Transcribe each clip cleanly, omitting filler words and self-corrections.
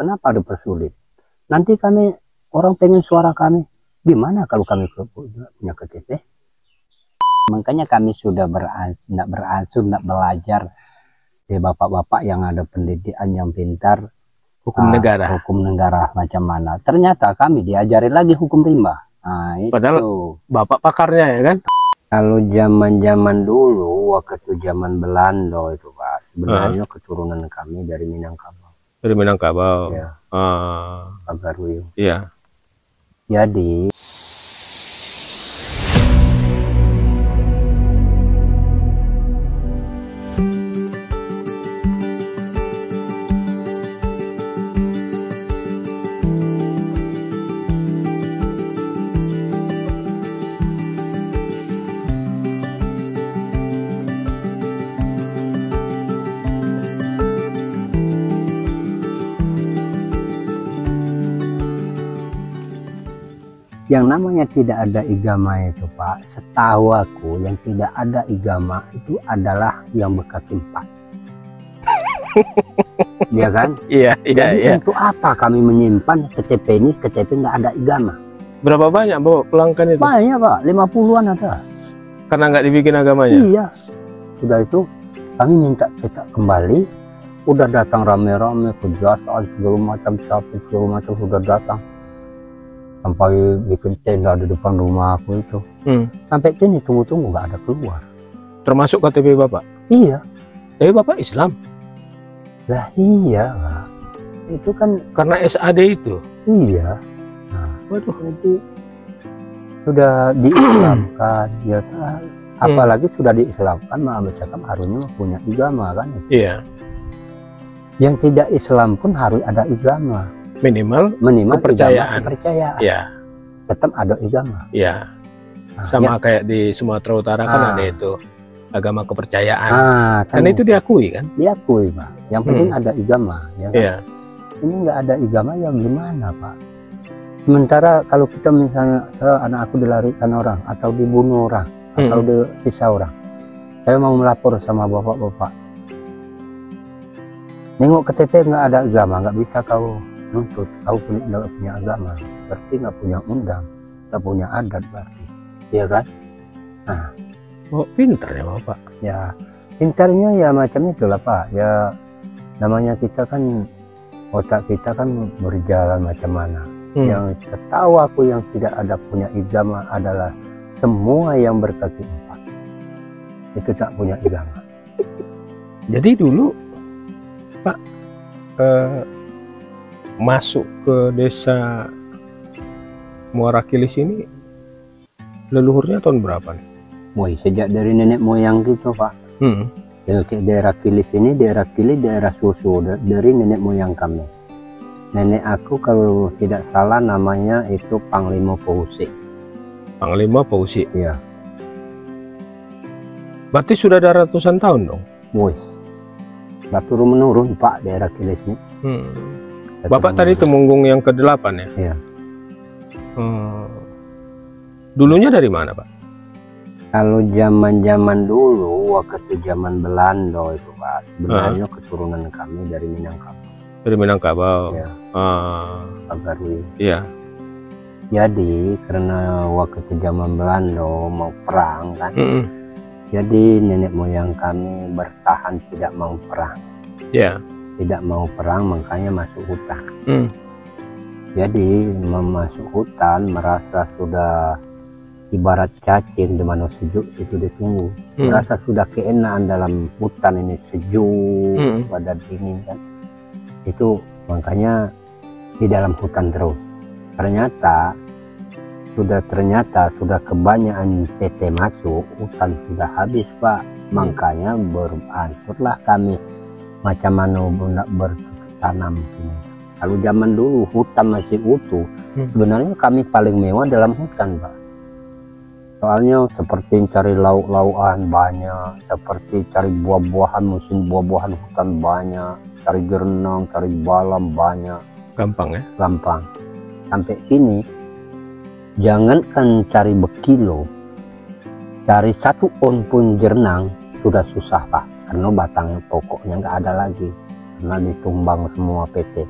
kenapa dipersulit? Nanti kami, orang pengen suara kami, gimana kalau kami punya KTP? Makanya kami sudah tidak belajar di bapak-bapak yang ada pendidikan yang pintar, hukum negara macam mana. Ternyata kami diajarin lagi hukum rimba. Nah, padahal itu bapak pakarnya ya kan. Kalau zaman dulu, waktu zaman Belanda itu Pak, sebenarnya keturunan kami dari Minangkabau. Dari Minangkabau. Ya. Pagaruyung. Iya. Jadi yang namanya tidak ada igama itu Pak, setahu aku yang tidak ada igama itu adalah yang berkaki 4. Iya kan? Iya. Jadi untuk apa kami menyimpan KTP ini, KTP nggak ada igama? Berapa banyak Bapak pelanggan itu? Banyak Pak, 50-an ada. Karena nggak dibikin agamanya? Iya. Sudah itu kami minta cetak kembali, udah datang rame-rame, kejaksaan segala macam, sudah datang. Sampai bikin tenda di depan rumah aku itu. Sampai kini tunggu-tunggu nggak ada keluar. Termasuk KTP Bapak? Iya. Tapi Bapak Islam? Lah iya Pak. Itu kan karena SAD itu? Iya. Nah, waduh. Nanti sudah diislamkan. Ya, apalagi sudah diislamkan, maaf bercakap harusnya punya igama kan. Iya. Yang tidak Islam pun harus ada igama. Minimal kepercayaan. Ya. Tetap ada igama. Ya. Sama kayak di Sumatera Utara kan ada itu agama kepercayaan. Kan itu diakui kan? Diakui Pak. Yang penting ada igama. Ya kan? Iya. Ini nggak ada igama ya gimana Pak? Sementara kalau kita misalnya anak aku dilarikan orang atau dibunuh orang atau disiksa orang, saya mau melapor sama bapak-bapak. Nengok KTP nggak ada agama, nggak bisa kau nuntut, kau nggak punya agama, berarti nggak punya undang, nggak punya adat berarti, ya kan? Nah, pintar ya Bapak. Ya, pintarnya ya macam itulah Pak. Ya, namanya kita kan otak kita kan berjalan macam mana. Yang setahu aku yang tidak ada punya agama adalah semua yang berkaki 4 itu tak punya agama. Jadi dulu Pak masuk ke desa Muara Kilis ini leluhurnya tahun berapa nih? Sejak dari nenek moyang gitu Pak. Daerah Kilis ini, daerah susu dari nenek moyang kami. Nenek aku kalau tidak salah namanya itu Panglima Fauzi. Panglima Fauzi? Iya. Berarti sudah ada ratusan tahun dong? Turun menurun Pak daerah Kilis ini. Bapak tadi Temunggung yang ke-8 ya? Iya. Dulunya dari mana Pak? Kalau zaman dulu, waktu zaman Belanda itu Pak, sebenarnya keturunan kami dari Minangkabau. Dari Minangkabau? Ya. Pagaruyung. Iya. Jadi karena waktu zaman Belanda mau perang kan, jadi nenek moyang kami bertahan tidak mau perang. Iya. Tidak mau perang, makanya masuk hutan. Jadi masuk hutan merasa sudah ibarat cacing di mana sejuk itu ditunggu. Merasa sudah keenaan dalam hutan ini, sejuk, pada dingin kan. Itu makanya di dalam hutan terus. Ternyata sudah kebanyakan PT masuk, hutan sudah habis Pak. Makanya beransurlah kami macam mana bertanam sini. Kalau zaman dulu hutan masih utuh, sebenarnya kami paling mewah dalam hutan Pak. Soalnya seperti cari lauk-laukan banyak, seperti cari buah-buahan, musim buah-buahan hutan banyak, cari gerenang, cari balam banyak. Gampang ya? Gampang. Sampai kini, jangankan cari berkilo, cari 1 on pun gerenang sudah susah Pak. Karena batang pokoknya nggak ada lagi, karena ditumbang semua PT.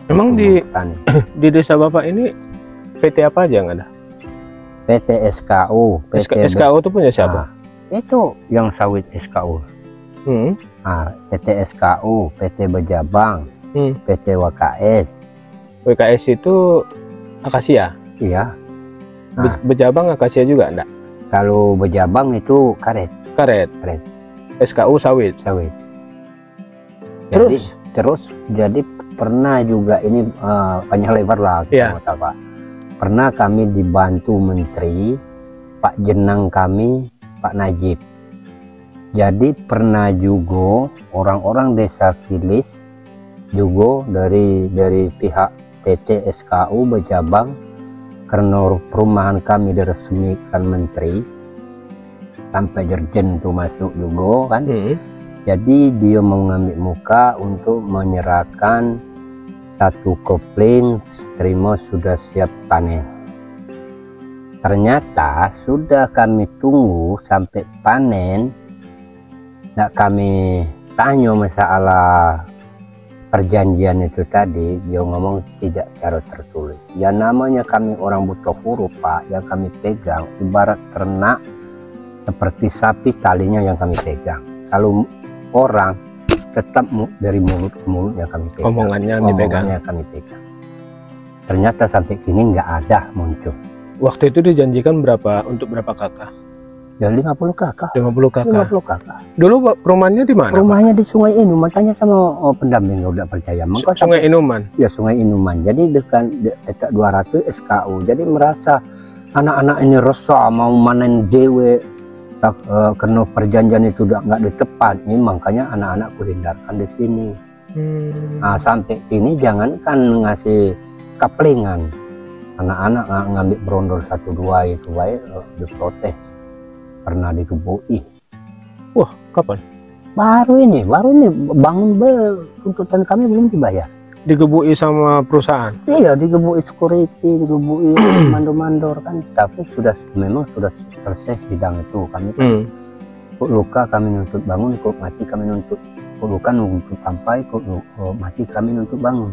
Memang di desa Bapak ini PT apa aja yang ada? PT SKU. SKU itu punya siapa? Itu yang sawit SKU. PT SKU, PT Bejabang, PT WKS. WKS itu akasia? Iya. Bejabang akasia juga enggak? Kalau Bejabang itu karet. Karet. SKU sawit. Terus jadi pernah juga ini panjang lebar lah kita Pak. Pernah kami dibantu menteri, Pak Jenang kami, Pak Najib. Jadi pernah juga orang-orang desa Kilis juga dari pihak PT SKU Bejabang, karena perumahan kami diresmikan menteri sampai dirjen itu masuk juga kan. Jadi dia mau ngambil muka untuk menyerahkan 1 kopling terima sudah siap panen. Ternyata sudah kami tunggu sampai panen, nggak kami tanya masalah perjanjian itu tadi, dia ngomong tidak secara tertulis. Ya namanya kami orang buta huruf Pak, yang kami pegang ibarat ternak seperti sapi, talinya yang kami pegang. Kalau orang tetap dari mulut ke mulut yang kami pegang, omongannya kami pegang. Ternyata sampai kini nggak ada muncul. Waktu itu dijanjikan berapa untuk berapa kakak? Ya 50 kakak. 50 kakak. 50 kakak. Dulu rumahnya di mana? Rumahnya Pak? Di Sungai Inuman. Tanya sama pendamping, udah percaya. Sungai Inuman. Ya Sungai Inuman. Jadi dekat 200 SKU. Jadi merasa anak-anak ini resah mau manen dewe. Karena perjanjian itu udah nggak ditepati, makanya anak-anakku hindarkan di sini. Nah, sampai ini jangankan ngasih kaplingan, anak-anak ngambil berondol 1-2 itu baik diprotes, pernah digebui. Wah, kapan? Baru ini bangun tuntutan kami belum dibayar. Digebui sama perusahaan? Iya, digebui security, digebui mandor-mandor kan. Tapi memang sudah selesai sidang itu. Kami kan kok luka kami nuntut bangun, kok mati kami nuntut, kok luka nuntut sampai, kok mati kami nuntut bangun.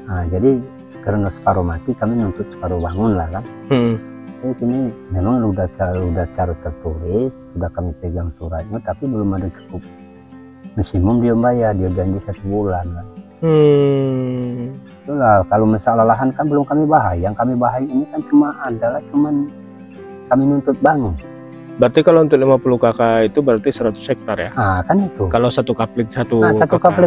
Nah, jadi karena separuh mati kami nuntut separuh bangun lah kan. Jadi ini memang udah cara tertulis, sudah kami pegang suratnya, tapi belum ada cukup maksimum dia bayar, dia janji 1 bulan kan. Itulah, kalau masalah lahan kan belum kami bahas. Yang kami bahas ini kan cuman kami nuntut bangun. Berarti kalau untuk 50 kakak itu berarti 100 hektar ya? Ah, kan itu. Kalau 1 kapling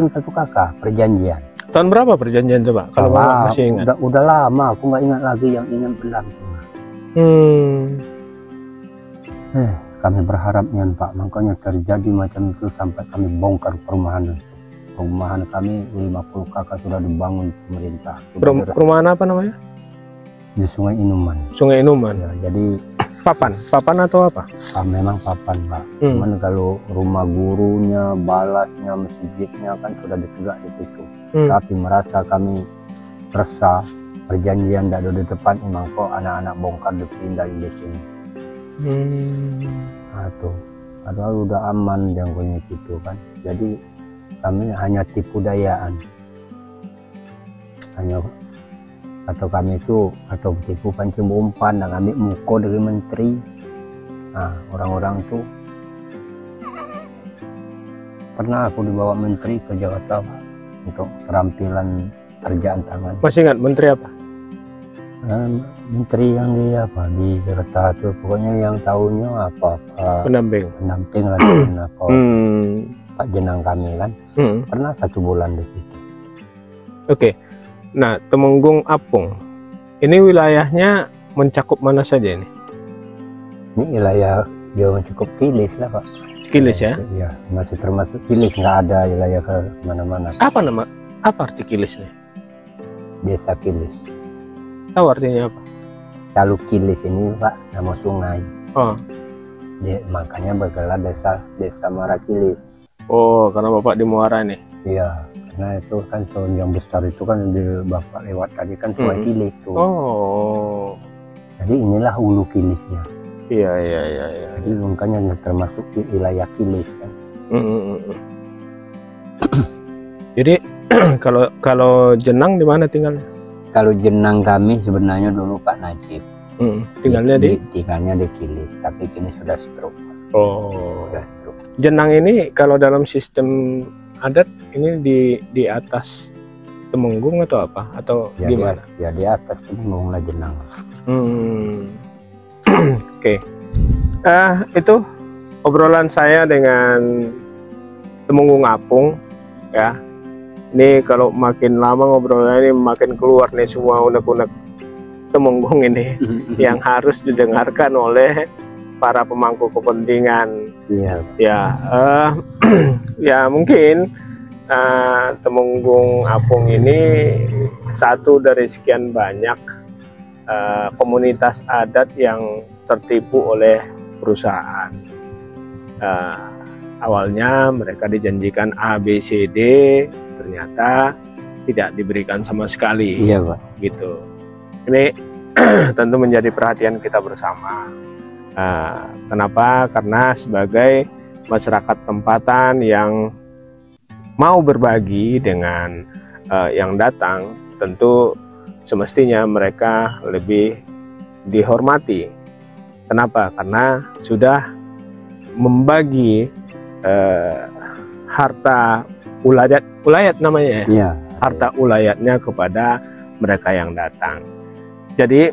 1 kakak perjanjian. Tahun berapa perjanjian coba? Kalau masih ingat? Udah lama, aku nggak ingat lagi yang ingin pendamping. Kami berharapnya Pak, makanya terjadi macam itu sampai kami bongkar perumahan. Perumahan kami 50 kakak sudah dibangun pemerintah. Perumahan apa namanya? Di Sungai Inuman. Sungai Inuman. Ya, jadi papan atau apa? Memang papan Pak. Cuman kalau rumah gurunya, balasnya, masjidnya kan sudah ditegak di situ. Tapi merasa kami resah, perjanjian tidak ada di depan, emang kok anak-anak bongkar dipindah di sini. Nah, tuh, padahal udah aman yang punya gitu kan. Jadi kami hanya tipu dayaan, atau kami itu atau tipu pancing umpan dan ambil muko dari menteri. Nah, orang-orang tuh pernah aku dibawa menteri ke Jakarta untuk keterampilan kerjaan tangan. Masih ingat menteri apa? Menteri yang di Jakarta itu pokoknya yang tahunya apa pendamping lah apa Pak Jenang kami kan. Pernah 1 bulan di situ. Oke. Nah, Temenggung Apung ini wilayahnya mencakup mana saja ini? Ini wilayah dia mencakup Kilis lah Pak. Kilis ya? Iya, masih termasuk Kilis, nggak ada wilayah ke mana-mana. Apa arti Kilis nih? Desa Kilis. Tahu artinya apa? Kalau Kilis ini Pak nama sungai. Oh. Makanya bergelar desa Muara Kilis. Oh, karena Bapak di Muara nih. Iya, karena itu kan tahun yang besar itu kan di Bapak lewat tadi kan Sungai Kilis tuh. Oh. Jadi inilah hulu Kilisnya. Iya. Jadi makanya termasuk di wilayah Kilis kan. Jadi kalau jenang di mana tinggalnya? Kalau jenang kami sebenarnya dulu Pak Najib. Tinggalnya tinggalnya di Kilis, tapi kini sudah stroke. Oh. Sudah stroke. Jenang ini kalau dalam sistem adat ini di atas Temenggung atau apa? Atau Ya, gimana? Ya di atas Temenggung lah jenang. Oke. Itu obrolan saya dengan Temenggung Apung ya. Ini kalau makin lama ngobrolnya ini makin keluar nih semua unek-unek Temenggung ini yang harus didengarkan oleh para pemangku kepentingan. Iya. Ya, ya mungkin Temenggung Apung ini satu dari sekian banyak komunitas adat yang tertipu oleh perusahaan. Awalnya mereka dijanjikan ABCD, ternyata tidak diberikan sama sekali. Iya Pak. Gitu. Ini tentu menjadi perhatian kita bersama. Kenapa? Karena sebagai masyarakat tempatan yang mau berbagi dengan yang datang, tentu semestinya mereka lebih dihormati. Kenapa? Karena sudah membagi harta ulayat namanya ya? Iya. Harta ulayatnya kepada mereka yang datang. Jadi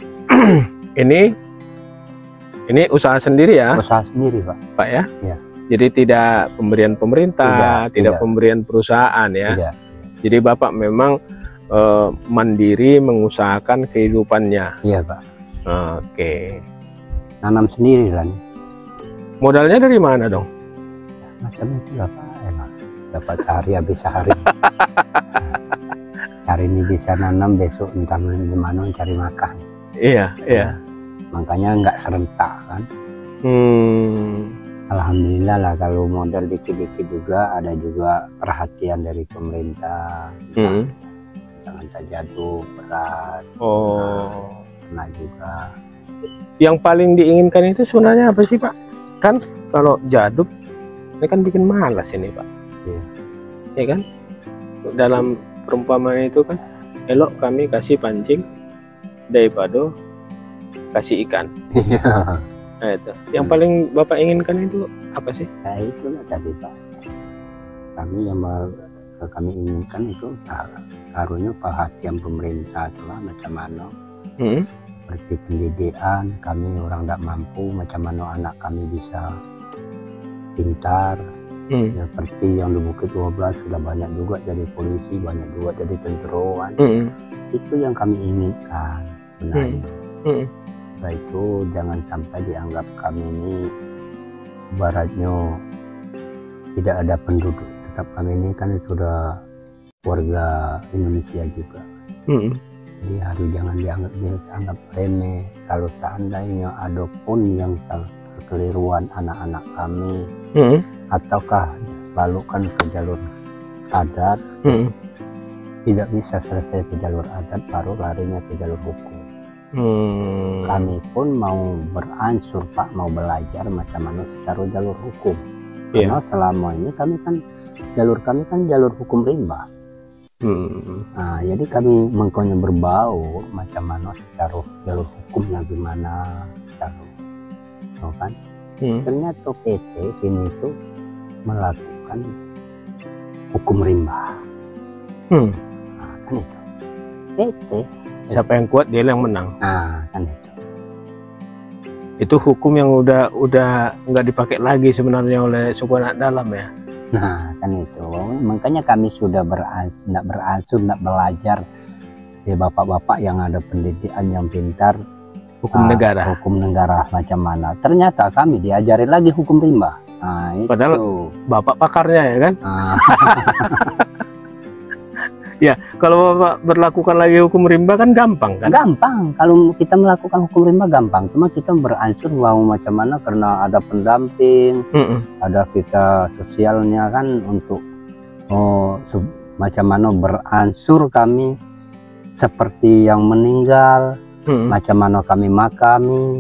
ini usaha sendiri ya? Usaha sendiri Pak. Ya? Iya. Jadi tidak pemberian pemerintah, tidak pemberian perusahaan ya? Tidak. Jadi Bapak memang mandiri mengusahakan kehidupannya? Iya Pak. Oke. Nanam sendiri lah nih. Modalnya dari mana dong? Macam itu lah Pak. Emang dapat sehari habis sehari. Hari ini bisa nanam, besok entah gimana cari makan. Iya, iya. Makanya nggak serentak kan. Alhamdulillah lah kalau modal dikit-dikit juga ada juga perhatian dari pemerintah. Jangan jatuh berat. Kena juga. Yang paling diinginkan itu sebenarnya apa sih Pak? Kan kalau jaduk ini kan bikin malas ini Pak. Iya. Ya kan? Dalam perumpamaan itu kan elok kami kasih pancing daripada kasih ikan. Nah, itu. Yang paling Bapak inginkan itu apa sih? Nah itulah tadi Pak. Kami inginkan itu harusnya perhatian pemerintah itulah macam mana. Seperti pendidikan, kami orang tidak mampu, macam mana anak kami bisa pintar. Seperti yang di Bukit 12 sudah banyak juga jadi polisi, banyak juga jadi tenterawan. Itu yang kami inginkan sebenarnya. Setelah itu jangan sampai dianggap kami ini ibaratnya tidak ada penduduk. Tetap kami ini kan sudah warga Indonesia juga. Jadi harus jangan dianggap remeh. Kalau seandainya ada pun yang kekeliruan anak-anak kami, ataukah lalukan ke jalur adat, tidak bisa selesai ke jalur adat baru larinya ke jalur hukum. Kami pun mau beransur Pak, mau belajar macam mana secara jalur hukum. Karena selama ini kami kan jalur hukum rimba. Nah, jadi kami mengkonya berbau macam mana secara jalur hukumnya gimana, kan? Ternyata PT ini itu melakukan hukum rimba. Nah, kan itu PT. Siapa yang kuat dia yang menang. Nah, kan itu. Itu hukum yang udah nggak dipakai lagi sebenarnya oleh suku anak dalam ya. Nah, kan itu. Makanya kami sudah beransur, nak belajar ya bapak-bapak yang ada pendidikan yang pintar. Hukum negara. Hukum negara macam mana. Ternyata kami diajari lagi hukum rimba. Nah, padahal itu bapak pakarnya ya kan. Ya, kalau Bapak berlakukan lagi hukum rimba kan gampang kan? Gampang, kalau kita melakukan hukum rimba gampang. Cuma kita beransur mau macam mana karena ada pendamping, ada kita sosialnya kan untuk macam mana beransur kami seperti yang meninggal, macam mana kami makami,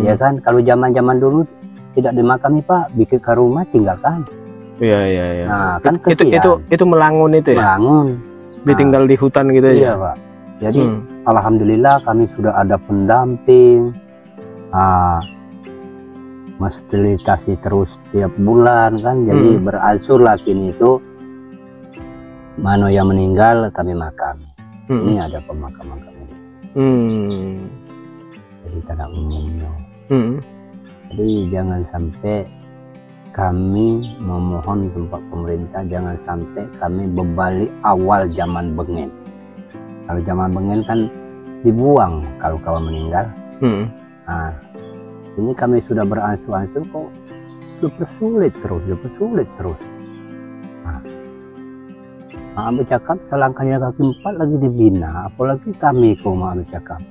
ya kan? Kalau zaman-zaman dulu tidak dimakami Pak, bikin ke rumah tinggalkan. Iya, iya, iya. Nah, kan Itu Melangun itu ya? Melangun. Ditinggal di hutan gitu Iya, ya? Pak. Jadi alhamdulillah kami sudah ada pendamping. Fasilitasi terus tiap bulan kan. Jadi beransur lah kini itu mana yang meninggal kami makami. Ini ada pemakaman kami. Jadi tanah umumnya. Jadi jangan sampai kami memohon tempat pemerintah, jangan sampai kami berbalik awal zaman Bengen. Kalau zaman Bengen kan dibuang kalau kawan meninggal. Nah, ini kami sudah beransur-ansur kok dipersulit terus. Nah, bercakap selangkahnya kaki 4 lagi dibina, apalagi kami kok mau bercakap.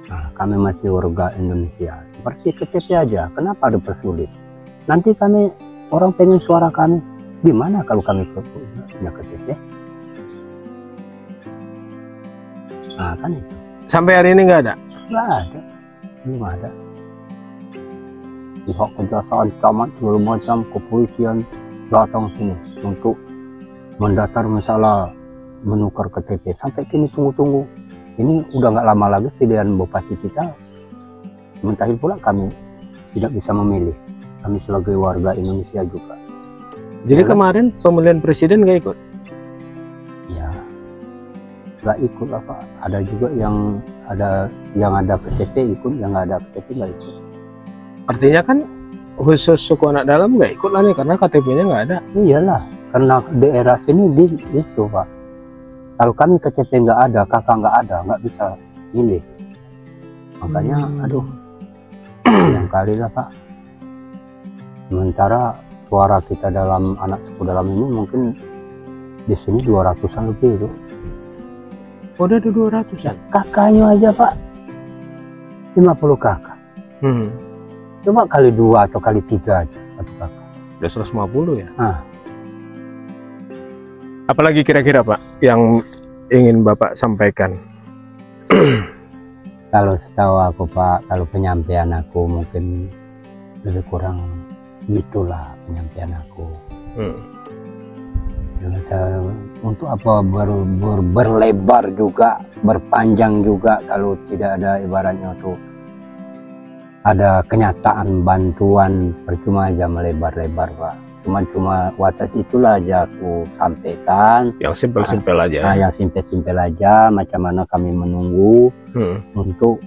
Nah, kami masih warga Indonesia, seperti KTP aja, kenapa dipersulit? Nanti kami, orang pengen suara kami, gimana kalau kami punya KTP? Nah, kan itu. Sampai hari ini nggak ada? Nggak ada, belum ada. Pihak kejaksaan camat segala macam, kepolisian datang sini untuk mendaftar masalah menukar KTP. Sampai kini tunggu-tunggu. Ini udah nggak lama lagi pilihan bupati kita. Sementara pula kami tidak bisa memilih. Kami sebagai warga Indonesia juga. Jadi kemarin pemilihan presiden nggak ikut? Ya, nggak ikut lah Pak. Ada juga yang ada KTP ikut, yang nggak ada KTP nggak ikut. Artinya kan khusus suku anak dalam nggak ikut lah nih karena KTP-nya nggak ada. Iyalah, karena daerah sini itu Pak. Kalau kami KTP nggak ada, kakak nggak ada, nggak bisa milih. Makanya, aduh, yang kali lah Pak. Sementara suara kita dalam anak suku dalam ini mungkin di sini 200-an lebih itu. Oh, udah ada 200 ya? Kakaknya aja Pak, 50 kakak. Coba kali 2 atau kali 3 aja satu kakak. Udah 150 ya? Nah. Apalagi kira-kira Pak yang ingin Bapak sampaikan? Kalau setahu aku Pak, kalau penyampaian aku mungkin lebih kurang gitulah penyampaian aku. Untuk apa berlebar juga, berpanjang juga kalau tidak ada ibaratnya tuh ada kenyataan bantuan, percuma aja melebar-lebar Pak. Cuma watas itulah aja aku sampaikan. Yang simpel-simpel aja. Nah, yang simpel-simpel aja. Macam mana kami menunggu untuk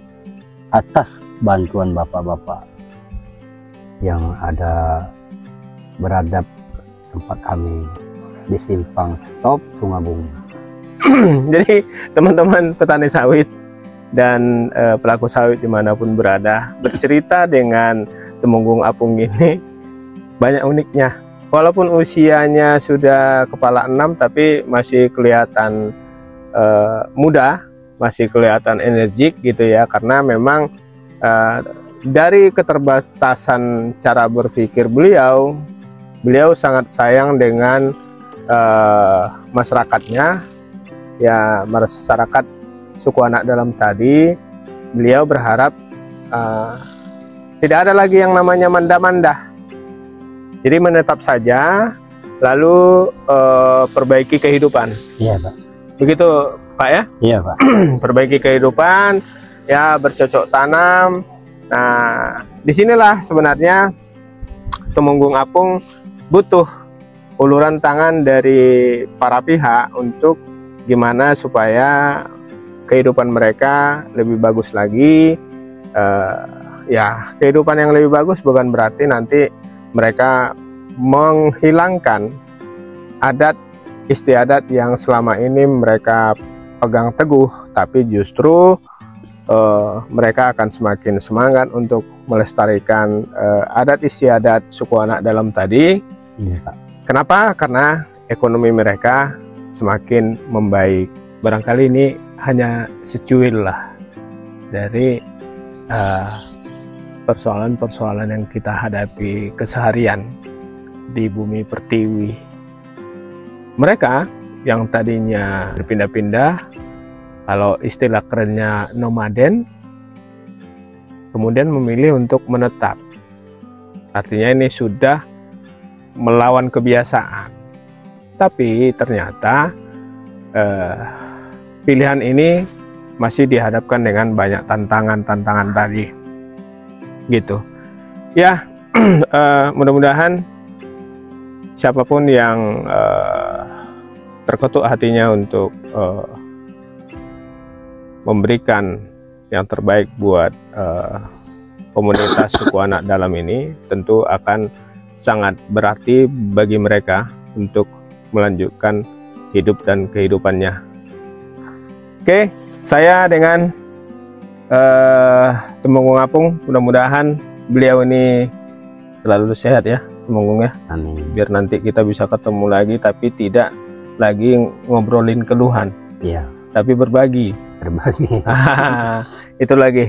atas bantuan bapak-bapak yang ada beradab tempat kami di Simpang Stop Sungai Bumi. Jadi teman-teman petani sawit dan pelaku sawit dimanapun berada bercerita dengan Temenggung Apung ini banyak uniknya. Walaupun usianya sudah kepala 6 tapi masih kelihatan muda, masih kelihatan energik gitu ya, karena memang dari keterbatasan cara berpikir beliau sangat sayang dengan masyarakatnya ya, masyarakat suku anak dalam tadi. Beliau berharap tidak ada lagi yang namanya manda-manda. Jadi menetap saja, lalu perbaiki kehidupan. Iya Pak. Begitu Pak ya? Iya Pak. Perbaiki kehidupan, ya bercocok tanam. Nah, disinilah sebenarnya Temenggung Apung butuh uluran tangan dari para pihak untuk gimana supaya kehidupan mereka lebih bagus lagi. Ya, kehidupan yang lebih bagus bukan berarti nanti mereka menghilangkan adat istiadat yang selama ini mereka pegang teguh, tapi justru mereka akan semakin semangat untuk melestarikan adat istiadat suku anak dalam tadi. Iya, Pak. Kenapa? Karena ekonomi mereka semakin membaik. Barangkali ini hanya secuil lah dari persoalan-persoalan yang kita hadapi keseharian di bumi pertiwi. Mereka yang tadinya berpindah-pindah, kalau istilah kerennya nomaden, kemudian memilih untuk menetap. Artinya ini sudah melawan kebiasaan. Tapi ternyata pilihan ini masih dihadapkan dengan banyak tantangan-tantangan tadi, gitu ya. Mudah-mudahan siapapun yang terketuk hatinya untuk memberikan yang terbaik buat komunitas suku anak dalam ini, tentu akan sangat berarti bagi mereka untuk melanjutkan hidup dan kehidupannya. Oke, saya dengan Temenggung Apung, mudah-mudahan beliau ini selalu sehat ya, Temenggung ya. Amin. Biar nanti kita bisa ketemu lagi, tapi tidak lagi ngobrolin keluhan, Iya, tapi berbagi. berbagi. Itu lagi.